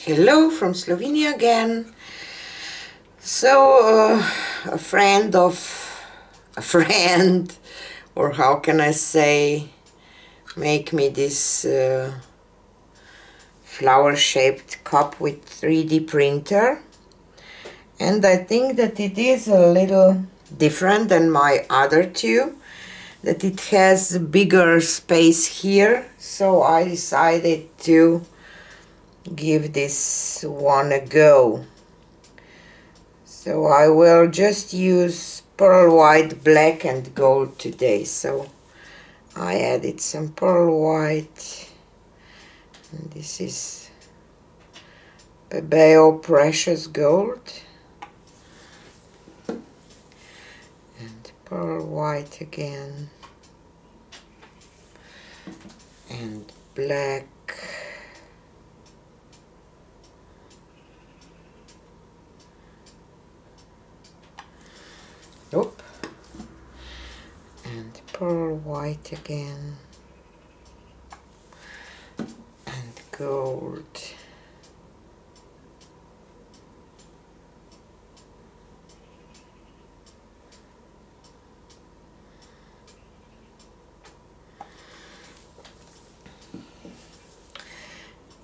Hello from Slovenia again. So a friend of a friend, or how can I say, make me this flower shaped cup with 3D printer, and I think that it is a little different than my other two, that it has bigger space here, so I decided to give this one a go. So I will just use pearl white, black and gold today. So I added some pearl white, and this is PAPER precious gold, and pearl white again, and black, and pearl white again, and gold,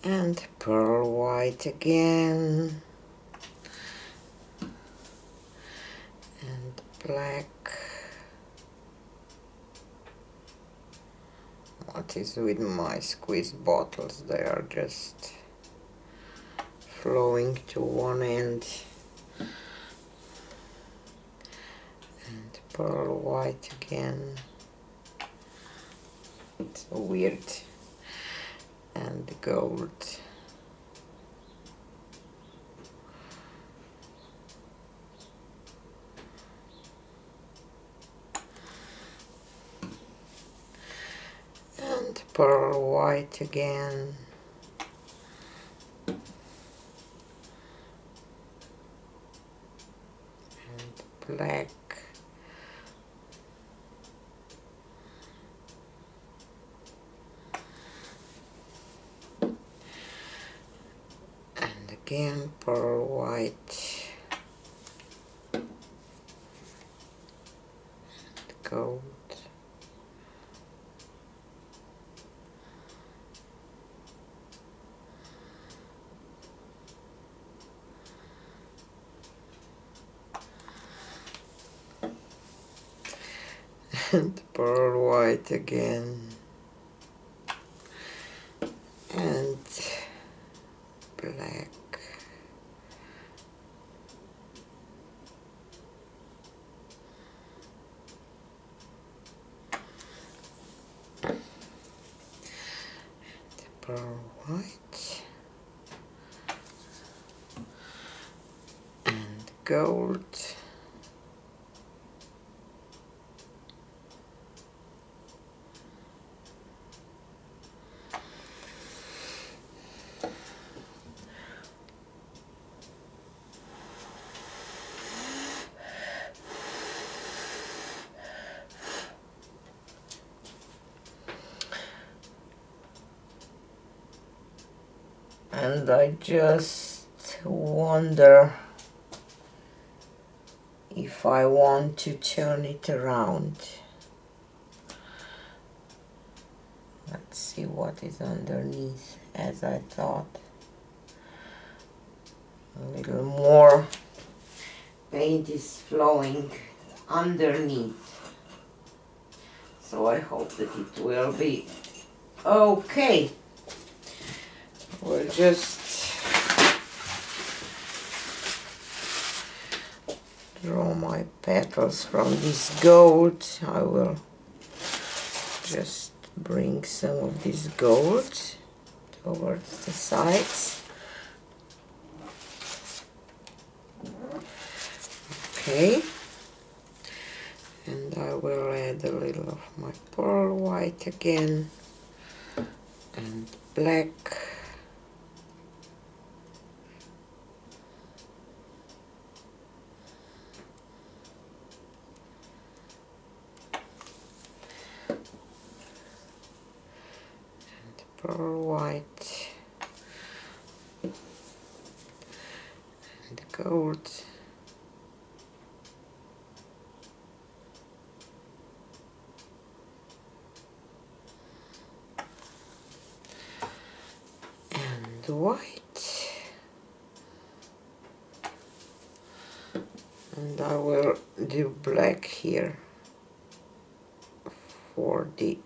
and pearl white again, and black. What is with my squeeze bottles? They are just flowing to one end. And pearl white again. It's so weird. And gold. And pearl white again. And black. And again pearl white. And gold. And pearl white again, and black, and pearl white, and gold. And I just wonder if I want to turn it around. Let's see what is underneath. As I thought, a little more paint is flowing underneath, so I hope that it will be okay. We'll just draw my petals from this gold. I will just bring some of this gold towards the sides. Okay, and I will add a little of my pearl white again, and black, pearl white, and gold. And white. And I will do black here for the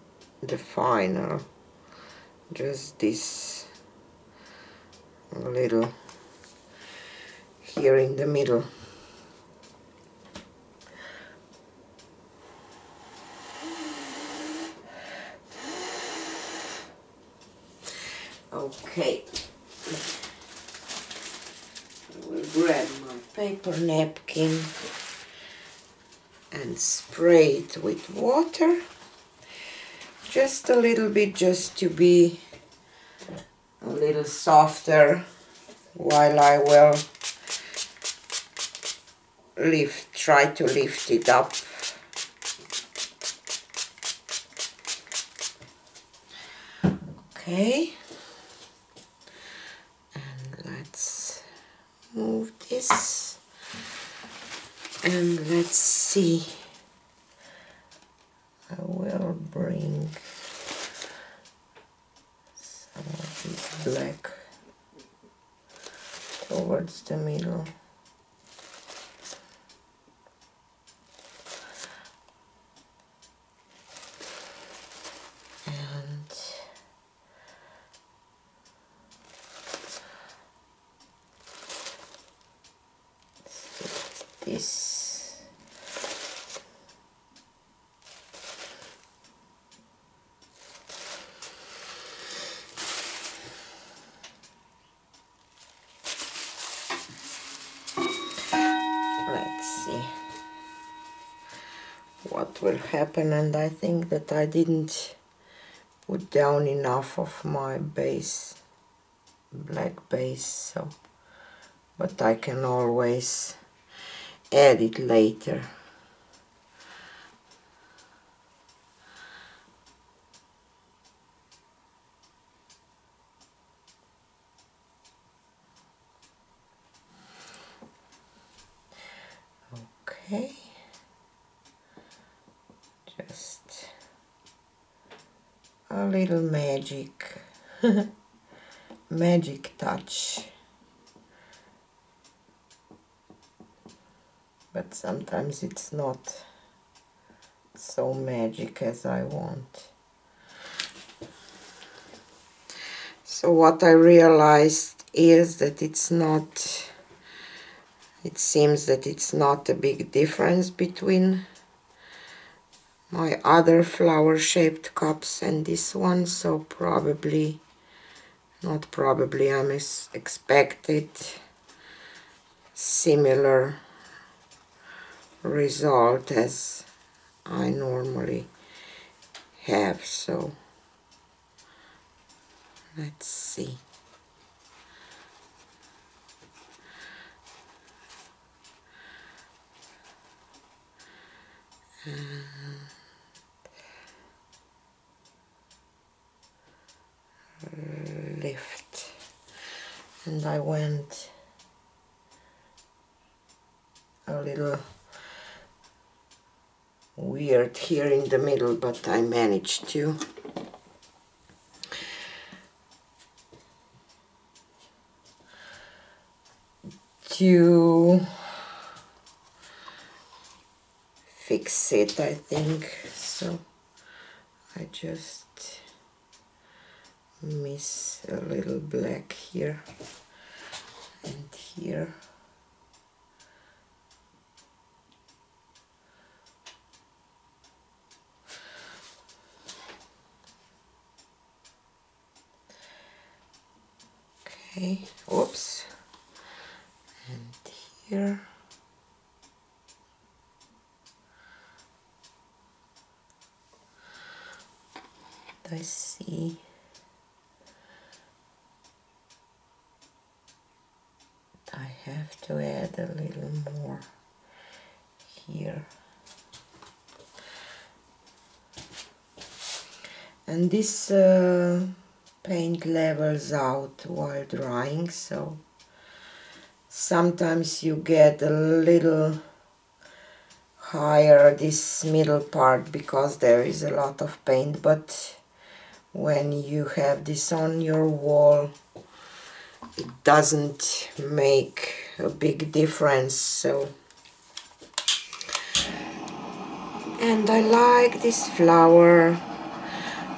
final, just this little here in the middle. Okay, I will grab my paper napkin and spray it with water, just a little bit, just to be a little softer while I will try to lift it up. Okay, and let's move this, and let's see. I will bring some of this black towards the middle. And this. Let's see what will happen, and I think that I didn't put down enough of my base, black base, so, but I can always add it later. Okay, just a little magic, magic touch, but sometimes it's not so magic as I want. So what I realized is that it's not, it seems that it's not a big difference between my other flower shaped cups and this one, so probably, not probably, I'm expected similar result as I normally have. So let's see. Lift, and I went a little weird here in the middle, but I managed to. Fix it, I think. So I just miss a little black here and here. Okay, whoops, and here. I see I have to add a little more here. And this paint levels out while drying, so sometimes you get a little higher this middle part because there is a lot of paint, but when you have this on your wall it doesn't make a big difference. So, and I like this flower.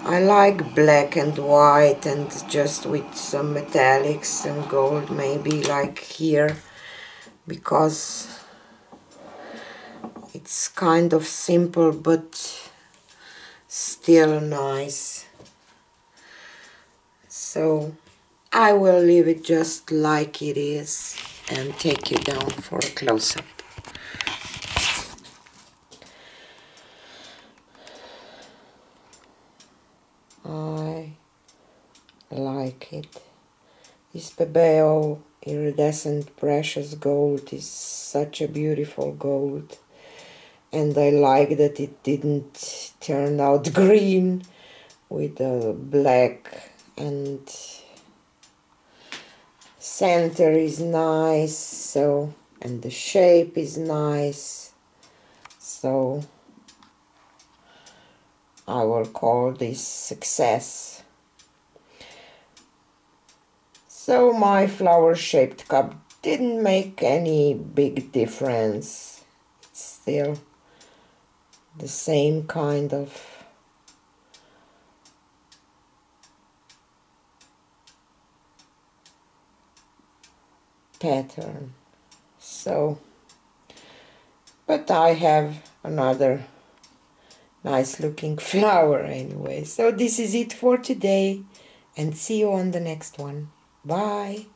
I like black and white and just with some metallics and gold, maybe like here, because it's kind of simple but still nice. So I will leave it just like it is and take you down for a close-up. I like it. This Pebeo iridescent precious gold is such a beautiful gold, and I like that it didn't turn out green with the black, and center is nice, so, and the shape is nice, so I will call this success. So my flower shaped cup didn't make any big difference. It's still the same kind of pattern. So, but I have another nice looking flower anyway. So this is it for today, and see you on the next one. Bye.